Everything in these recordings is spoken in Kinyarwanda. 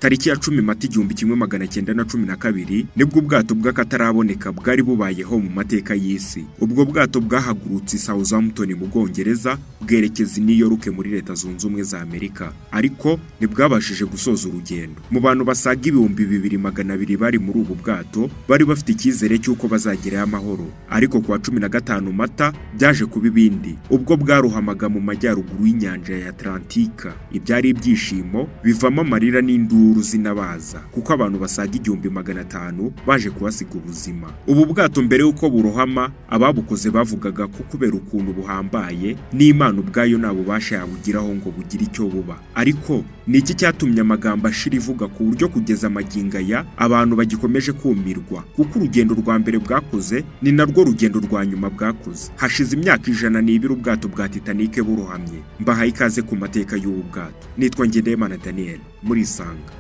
tariki ya 10 Mata 1912 nibwo ubwato bw'akataraboneka bwari bubayeho mu mateka y'isi. Ubwo bwato bwahagurutse Southampton mu Bwongereza bwerekeza New York muri Leta Zunze Ubumwe za Amerika, ariko ntibwabashije gusoza urugendo. Mu bantu basaga 2200 bari muri ubu bwato bari bafite icyizere cy'uko bazagerayo amahoro, ariko kuwa 15 Mata byaje kuba ibindi. Ubwo bwarohamaga mu majyaruguru y'inyanja ya Atlantika, ibyari ibyishimo bivamo amarira n'induru zinabaza, kuko abantu basaga 1500 baje kuhasiga ubuzima. Ubu bwato mbere yuko burohama ababukoze bavugaga ko kubera ukuntu buhambaye n'Imana ubwayo nabo bashayabugiraho ngo bugire icyo buba. Ariko ni iki cyatumye amagambo ashira ivuga ku buryo kugeza amaginga ya abantu bagikomeje kumirwa, kuko urugendo rwa mbere bwakoze ni narwo rugendo rwa nyuma bwakoze. Hashize imyaka 102 ubwato bwa Titanic burohamye. Mbahaye ikaze ku mateka y'ubu bwato. Nitwa Ngendahimana Daniel muri Isanga.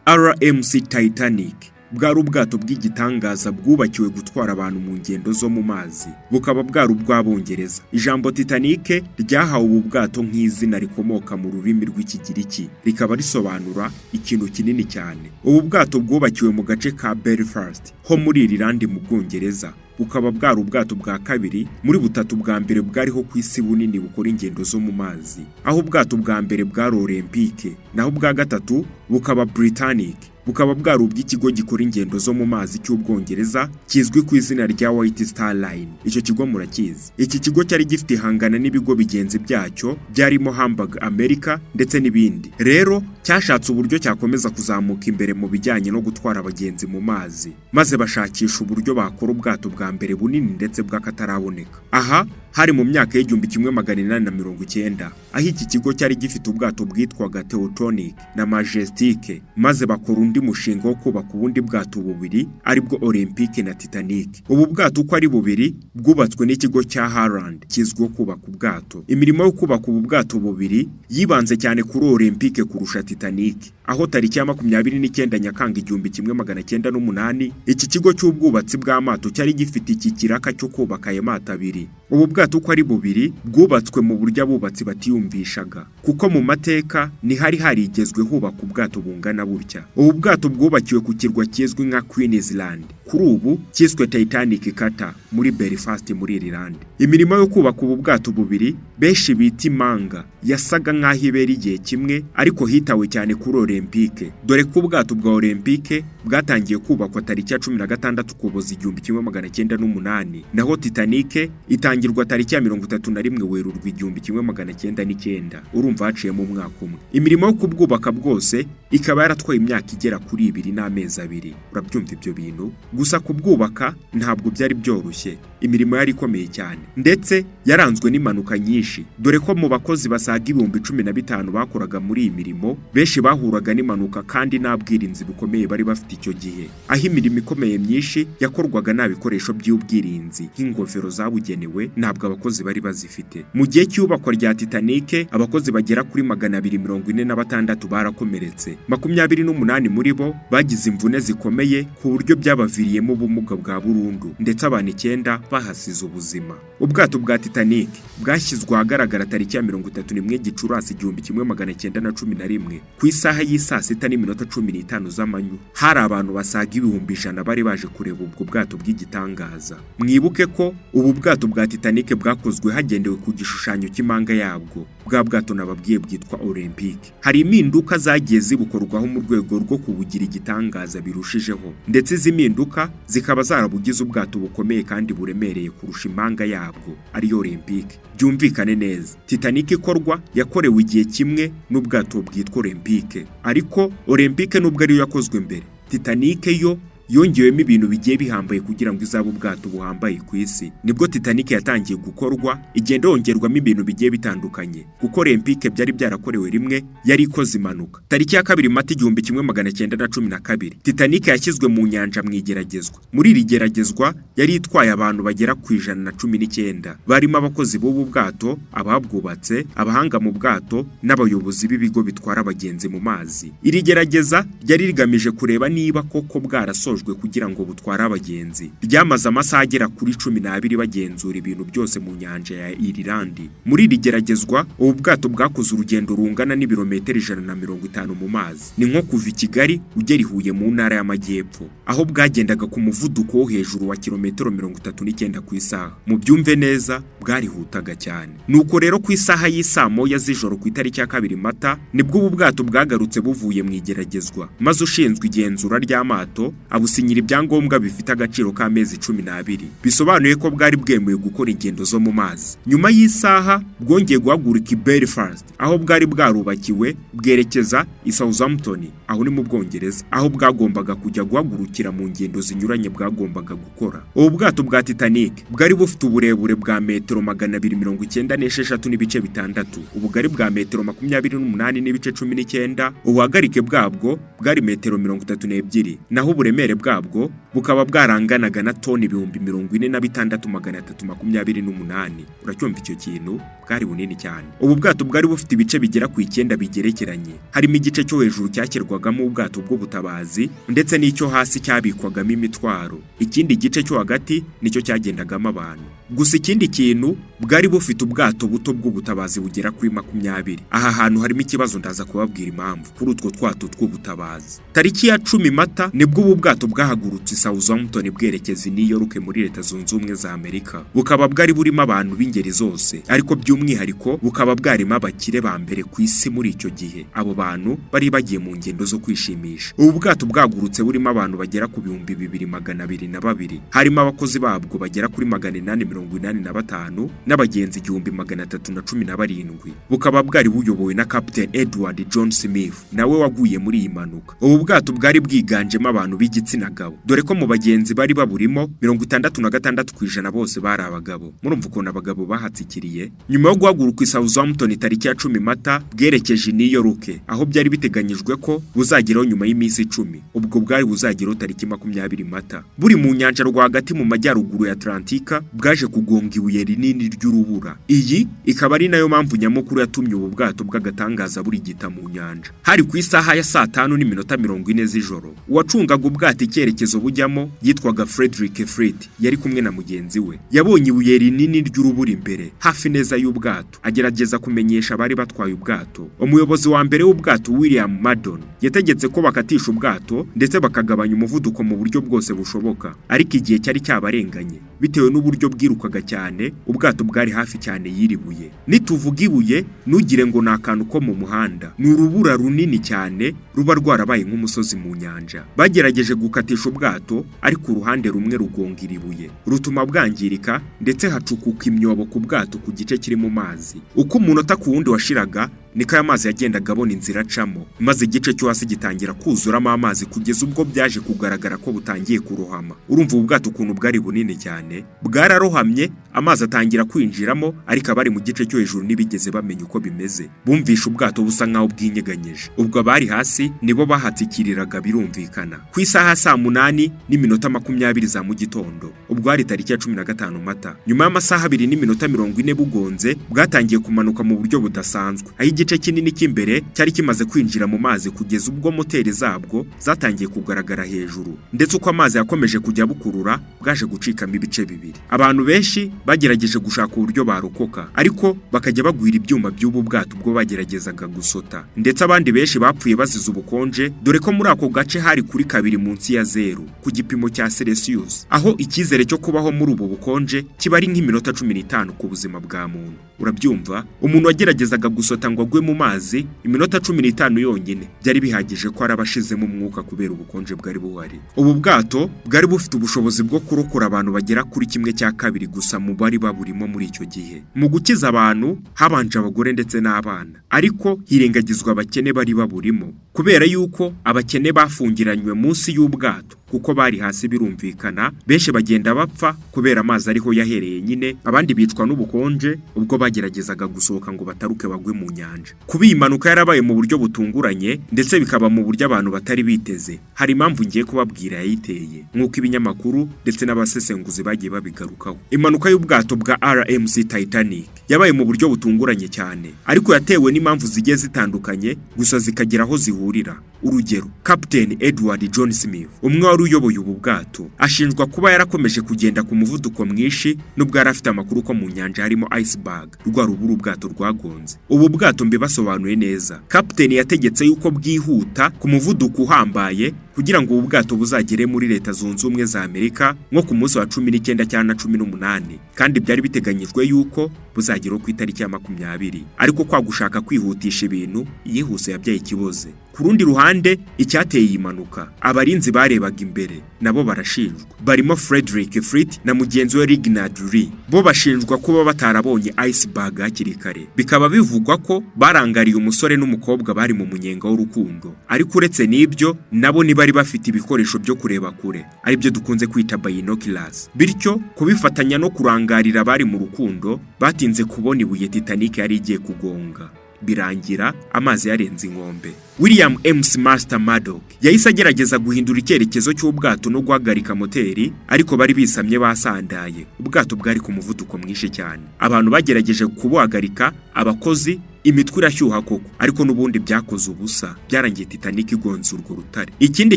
RMC Titanic bwari ubwato bw'igitangaza bwubakiwe gutwara abantu mu ngendo zo mu mazi, bukaba bwari ubw'Abongereza. Ijambo Titanic ryahawe ubu bwato nk'izina rikomoka mu rurimi rw'Ikigiriki, rikaba risobanura ikintu kinini cyane. Ubu bwato bwubakiwe mu gace ka Belfast ho muri Ireland mu Bwongereza, bukaba bwari ubwato bwa kabiri muri butatu bwa mbere bwariho ku isi bunini bukora ingendo zo mu mazi, aho ubwato bwa mbere bwari Olympique, naho bwa gatatu bukaba Titanic, bukaba bwari ubw'ikigo gikora ingendo zo mu mazi cy'Ubwongereza kizwi ku izina rya White Star Line. Icyo kigo murakizi. Iki kigo cyari gifite ihangana n'ibigo bigenzi byacyo byarimo Hamburg America ndetse n'ibindi. Rero cyashatse uburyo cyakomeza kuzamuka imbere mu bijyanye no gutwara abagenzi mu mazi, maze bashakisha uburyo bakora ubwato bwa mbere bunini ndetse bw'akataraboneka. Aha hari mu myaka y'1890, aho iki kigo cyari gifite ubwato bwitwaga Titanic na Majestic, maze bakora undi mushinga wo kubaka ubundi bwato bubiri aribwo Olympique na Titanic. Ubu bwato uko ari bubiri bwubatswe n'ikigo cya Holland kizwiho kubaka ubwato. Imirimo yo kubaka ubu bwato bubiri yibanze cyane kuri Olympique kurusha Titanic, aho tariki ya 29 Nyakanga 1908 iki kigo cy'ubwubatsi bw'amato cyari gifite iki kiraka cyo kubaka aya mato abiri. Ubu bwato uko ari bubiri bwubatswe mu buryo abubatsi batiyumvishaga, kuko mu mateka ni hari harigezwe hubaka ubwato bungana burya. Ubu bwato bwubakiwe ku kirwa kizwi nka Queen Island, kuri ubu cyiswe Titanic Kata muri Belfast muri Ireland. Imirimo yo kubaka ubu bwato bubiri benshi bita Impanga yasaga nk'aho ibera igihe kimwe, ariko hitawe cyane kuri Olympique, dore ko ubwato bwa Olympique bwatangiye kubakwa tariki ya 16 Ukuboza 1908, naho Titanic itangirwa tariki ya 31 Werurwe 1909. Urumva haciyemo umwaka umwe. Imirimo yo kubwubaka bwose ikaba yaratwaye imyaka igera kuri 2 n'amezi 2. Urabyumva ibyo bintu? Gusa kubwubaka ntabwo byari byoroshye. Imirimo yari ikomeye cyane, ndetse yaranzwe n'impanuka nyinshi, dore ko mu bakozi basaga 15,000 bakoraga muri iyi mirimo benshi bahuraga n'impanuka kandi nabwirinzi bukomeye bari bafite icyo gihe, aho imirimo ikomeye myinshi yakorwaga nta bikoresho by'ubwirinzi nk'ingofero zabugenewe ntabwo abakozi bari bazifite. Mu gihe cy'ubakwa rya Titanic abakozi bagera kuri 246 barakomeretse, 28 muri bo bagize imvune zikomeye ku buryo byabaviriyemo ubumuga bwa burundu, ndetse abantu 9 bahasize ubuzima. Ubwato bwa Titanic bwashyizwe ahagaragara tariki ya 31 Gicurasi 1911 ku isaha y'isa 6:15 z'amanywa. Hari abantu basaga 100,000 bari baje kureba ubwo bwato bw'igitangaza. Mwibuke ko ubu bwato bwa Titanic bwakozwe hagendewe ku gishushanyo cy'Imanga yabwo. Bwa bwato nababwiye bwitwa Olympique. Hari impinduka zagiye zibukorwaho mu rwego rwo kubugira igitangaza birushijeho, ndetse izi mpinduka zikaba zarabugize ubwato bukomeye kandi buremereye kurusha Imanga yabwo ari Olympique. Byumvikane neza, Titanic ikorwa yakorewe igihe kimwe n'ubwato bwitwa Olympique, ariko Olympique nubwo ariyo yakozwe mbere, Titanic yo yongewemo ibintu bigiye bihambaye kugira ngo izabe ubwato buhambaye ku isi. Nibwo Titanic yatangiye gukorwa, igenda yongerwamo ibintu bigiye bitandukanye, kuko Olympique byari byarakorewe rimwe yari ikoze impanuka. Tariki ya 2 Mata 1912 Titanic yashyizwe mu nyanja mu igeragezwa. Muri iri geragezwa yari itwaye abantu bagera ku 119, barimo abakozi b'ubu bwato, ababwubatse, abahanga mu bwato n'abayobozi b'ibigo bitwara abagenzi mu mazi. Iri gerageza ryari rigamije kureba niba koko bwarasoje bwatojwe kugira ngo butware abagenzi. Ryamaze amasaha agera kuri 12 bagenzura ibintu byose mu nyanja ya Irilandi. Muri iri geragezwa ubu bwato bwakoze urugendo rungana n'ibirometero 150 mu mazi. Ni nko kuva i Kigali ugera i Huye mu ntara y'Amajyepfo, aho bwagendaga ku muvuduko wo hejuru wa kilometero 39 ku isaha. Mu byumve neza bwarihutaga cyane. Nuko rero ku isaha y'isaa moya z'ijoro ku itariki ya 2 Mata nibwo ubu bwato bwagarutse buvuye mu igeragezwa, maze ushinzwe igenzura ry'amato abusinyira ibyangombwa bifite agaciro k'amezi 12, bisobanuye ko bwari bwemewe gukora ingendo zo mu mazi. Nyuma y'isaha bwongeye guhaguruka i Belfast, aho bwari bwarubakiwe bwerekeza i Southampton, aho ni mu Bwongereza, aho bwagombaga kujya guhagurukira mu ngendo zinyuranye bwagombaga gukora. Ubu bwato bwa Titanic bwari bufite uburebure bwa metero 296 n'ibice bitandatu, ubugari bwa metero 28 n'ibice 19, ubuhagarike bwabwo bwari metero 32, naho uburemere bwabwo bukaba bwaranganaga na toni 46,328. Uracyumva icyo kintu? Bwari bunini cyane. Ubu bwato bwari bufite ibice bigera ku 9 bigerekeranye, harimo igice cyo hejuru cyashyirwagamo ubwato bw'ubutabazi ndetse n'icyo hasi cyabikwagamo imitwaro. Ikindi gice cyo hagati nicyo cyagendagamo abantu. Gusa ikindi kintu bwari bufite ubwato buto bw'ubutabazi bugera kuri 20. Aha hantu harimo ikibazo ndaza kubabwira impamvu kuri utwo twato tw'ubutabazi. Tariki ya 10 Mata nibwo ubu bwato bwahagurutse Southampton bwerekeza i New York muri Leta Zunze Ubumwe za Amerika. Bukaba bwari burimo abantu b'ingeri zose, ariko by'umwihariko bukaba bwarimo abakire ba mbere ku isi muri icyo gihe. Abo bantu bari bagiye mu ngendo zo kwishimisha. Ubu bwato bwagurutse burimo abantu bagera ku 2202, harimo abakozi babwo bagera kuri 885 n'abagenzi 1317. Bukaba bwari buyobowe na Captain Edward John Smith, nawe waguye muri iyi mpanuka. Ubu bwato bwari bwiganjemo abantu b'igitsina gabo, dore ko mu bagenzi bari baburimo 66% bose bari abagabo. Murumva ukuntu abagabo bahatsikiriye. Nyuma yo guhaguruka i Southampton tariki ya 10 Mata bwerekeje i New York, aho byari biteganyijwe ko buzageraho nyuma y'iminsi 10. Ubwo bwari buzageraho tariki 20 Mata. Buri mu nyanja rwagati mu majyaruguru ya Atlantika bwaje kugonga ibuye rinini ry'urubura. Iyi ikaba ari nayo mpamvu nyamukuru yatumye ubu bwato bw'agatangaza buri gita mu nyanja. Hari ku isaha ya 5:40 z'ijoro, uwacungaga ubwato icyerekezo bujyamo yitwaga Frederick Fleet, yari kumwe na mugenzi we. Yabonye ibuye rinini ry'urubura imbere hafi neza y'ubwato, agerageza kumenyesha abari batwaye ubwato. Umuyobozi wa mbere w'ubwato William Maddon yategetse ko bakatisha ubwato ndetse bakagabanya umuvuduko mu buryo bwose bushoboka, ariko igihe cyari cyabarenganye bitewe n'uburyo bwirukaga cyane. Ubwato bwari hafi cyane y'iribuye. Nituvuga ibuye nugire ngo nakantu ko mu muhanda, ni urubura runini cyane ruba rwarabaye nk'umusozi mu nyanja. Bagerageje gukatisha ubwato, ariko uruhande rumwe rugonga iribuye rutuma bwangirika ndetse hacukuka imyobo ku bwato ku gice kiri mu mazi. Uko umunota ku wundi washiraga niko aya mazi yagendaga abona inzira acamo, maze igice cyo hasi gitangira kuzuramo amazi kugeza ubwo byaje kugaragara ko butangiye kurohama. Urumva ubu bwato ukuntu bwari bunini cyane, bwararohamye, amazi atangira kwinjiramo, ariko abari mu gice cyo hejuru nibigeze bamenya uko bimeze. Bumvisha ubwato busa nkaho bwinyeganyeje. Ubwo abari hasi nibo bahatsikiriraga birumvikana. Ku isaha 8:20 za mu gitondo, ubwo hari tariki ya 15 Mata, nyuma y'amasaha 2:40 bugonze, bwatangiye kumanuka mu buryo budasanzwe. Igice kinini cy'imbere cyari kimaze kwinjira mu mazi kugeza ubwo moteri zabwo zatangiye kugaragara hejuru, ndetse uko amazi yakomeje kujya bukurura bwaje gucikamo ibice bibiri. Abantu benshi bagerageje gushaka uburyo barokoka, ariko bakajya bagwira ibyuma by'ubu bwato ubwo bageragezaga gusota, ndetse abandi benshi bapfuye bazize ubukonje, dore ko muri ako gace hari kuri 2 munsi ya 0 ku gipimo cya Celsius, aho icyizere cyo kubaho muri ubu bukonje kiba ari nk'iminota 15 ku buzima bwa muntu. Urabyumva, umuntu wageragezaga gusota ngo agwe mu mazi iminota 15 yonyine byari bihagije ko arabashizemo umwuka kubera ubukonje bwari buhari. Ubu bwato bwari bufite ubushobozi bwo kurokora abantu bagera kuri 1/2 gusa mu bari baburimo muri icyo gihe. Mu gukiza abantu habanje abagore ndetse n'abana, ariko hirengagizwa abakene bari baburimo, kubera yuko abakene bafungiranywe munsi y'ubwato kuko bari hasi. Birumvikana benshi bagenda bapfa kubera amazi ariho yahereye nyine, abandi bicwa n'ubukonje ubwo bageragezaga gusohoka ngo bataruke bagwe mu nyanja. Kuba iyi mpanuka yarabaye mu buryo butunguranye ndetse bikaba mu buryo abantu batari biteze, hari impamvu ngiye kubabwira yayiteye, nk'uko ibinyamakuru ndetse n'abasesenguzi bagiye babigarukaho. Impanuka y'ubwato bwa RMC Titanic yabaye mu buryo butunguranye cyane, ariko yatewe n'impamvu zigiye zitandukanye, gusa zikagira aho zihurira. urugero Captain Edward John Smith umwe wari uyoboye ubu bwato ashinjwa kuba yarakomeje kugenda ku muvuduko mwinshi nubwo yari afite amakuru ko mu nyanja harimo iceberg rwa rubura ubwato rwagonze. Ubu bwato mbibasobanuye neza, Captain yategetse yuko bwihuta ku muvuduko uhambaye kugira ngo ubu bwato buzagere muri Leta Zunze Ubumwe za Amerika nko ku munsi wa 19 cyangwa 18, kandi byari biteganyijwe yuko buzagera ku itariki ya 20. Ariko kwa gushaka kwihutisha ibintu yihuse yabyaye ikiboze. Ku rundi ruhande icyateye iyi mpanuka abarinzi barebaga imbere nabo barashinjwa, barimo Frederick Fleet na mugenzi we Reginald Lee. Bo bashinjwa kuba batarabonye iceberg hakiri kare, bikaba bivugwa ko barangariye umusore n'umukobwa bari mu munyenga w'urukundo. Ariko uretse n'ibyo nabo bari bafite ibikoresho byo kureba kure ari byo dukunze kwita binoculars, bityo kubifatanya no kurangarira bari mu rukundo batinze kubona ibuye Titanic yari igiye kugonga, birangira amazi yarenze inkombe. William M. Master Murdoch yahise agerageza guhindura icyerekezo cy'ubwato no guhagarika moteri, ariko bari bisamye basandaye. Ubwato bwari ku muvuduko mwinshi cyane, abantu bagerageje kubuhagarika, abakozi imitwe irashyuha koko, ariko n'ubundi byakoze ubusa, byarangiye Titanic igonze urwo rutare. Ikindi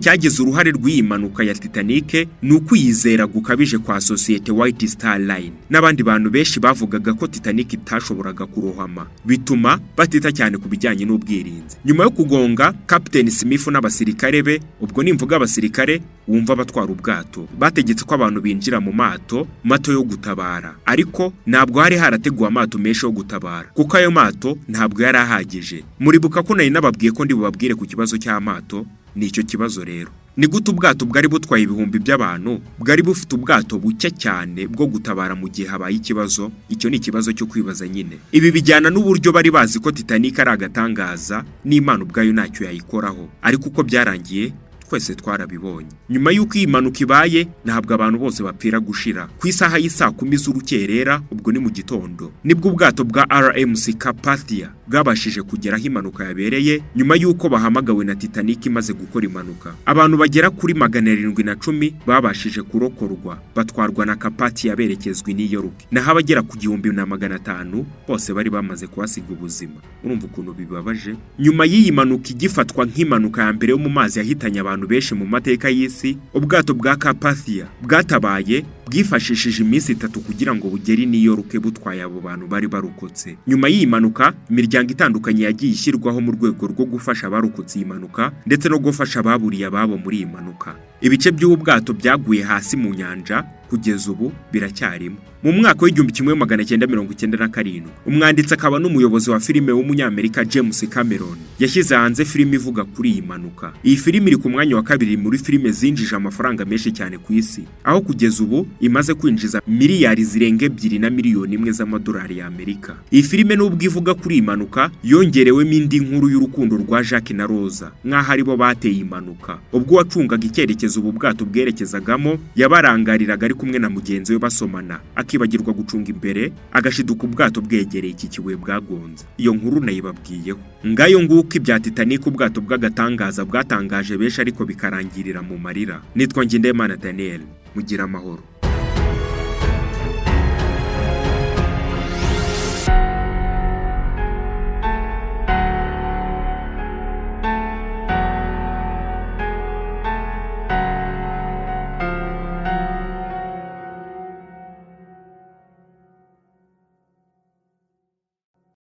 cyagize uruhare rw'iyi mpanuka ya Titanic ni ukwiyizera gukabije kwa sosiyete White Star Line. N'abandi bantu benshi bavugaga ko Titanic itashoboraga kurohama, bituma batita cyane ku bijyanye n'ubwirinzi. Nyuma yo kugonga, Captain Smith n'abasirikare be, ubwo nimvuga abasirikare wumva batwara ubwato, bategetse ko abantu binjira mu mato yo gutabara, ariko ntabwo hari harateguwe amato menshi yo gutabara kuko ayo mato ntabwo yari ahagije. Muribuka ko nari nababwiye ko ndi bubabwire ku kibazo cy'amato. Nicyo kibazo rero, ni gute ubwato bwari butwaye ibihumbi by'abantu bwari bufite ubwato bucye cyane bwo gutabara mu gihe habaye ikibazo? Icyo ni ikibazo cyo kwibaza nyine. Ibi bijyana n'uburyo bari bazi ko Titanic ari agatangaza n'Imana ubwayo ntacyo yayikoraho, ariko uko byarangiye twese twarabibonye. Nyuma y'uko iyi mpanuka ibaye ntabwo abantu bose bapfira gushira. Ku isaha y'isa 10 z'urukerera, ubwo ni mu gitondo, nibwo ubwato bwa RMC Carpathia bwabashije kugera aho impanuka yabereye, nyuma y'uko bahamagawe na Titanic imaze gukora impanuka. Abantu bagera kuri 710 babashije kurokorwa batwarwa na Carpathia berekezwa i New York, naho abagera ku 1500 bose bari bamaze kuhasiga ubuzima. Urumva ukuntu bibabaje. Nyuma y'iyi mpanuka igifatwa nk'impanuka ya mbere yo mu mazi yahitanye abantu benshi mu mateka y'isi, ubwato bwa Carpathia bwatabaye bwifashishije iminsi 3 kugira ngo bugere i New York butwaye abo bantu bari barokotse. Nyuma y'iyi mpanuka imiryango itandukanye yagiye ishyirwaho mu rwego rwo gufasha abarokotse iyi mpanuka ndetse no gufasha ababuriye ababo muri iyi mpanuka. Ibice by'ubwato byaguye hasi mu nyanja kugeza ubu biracyarimo. Mu mwaka w'1997 umwanditsi akaba n'umuyobozi wa filime w'umunyamerika James Cameron yashyize hanze filime ivuga kuri iyi mpanuka. Iyi filime iri ku mwanya wa 2 muri filime zinjije amafaranga menshi cyane ku isi, aho kugeza ubu imaze kwinjiza miliyari zirenga 2 na miliyoni 1 z'amadolari ya Amerika. Iyi filime n'ubwo ivuga kuri iyi mpanuka yongerewemo indi nkuru y'urukundo rwa Jacques na Rosa, nk'aho ari bo bateye impanuka. Ubwo wacungaga icyerekezo ubu bwato bwerekezagamo yabarangariraga ari kumwe na mugenzi we basomana, akibagirwa gucunga imbere agashiduka ubwato bwegereye iki kibuye bwagonze. Iyo nkuru nayibabwiyeho. Ngayo nguko ibya Titanic, ubwato bw'agatangaza bwatangaje benshi ariko bikarangirira mu marira. Nitwa Ngendahimana Daniel, mugira amahoro.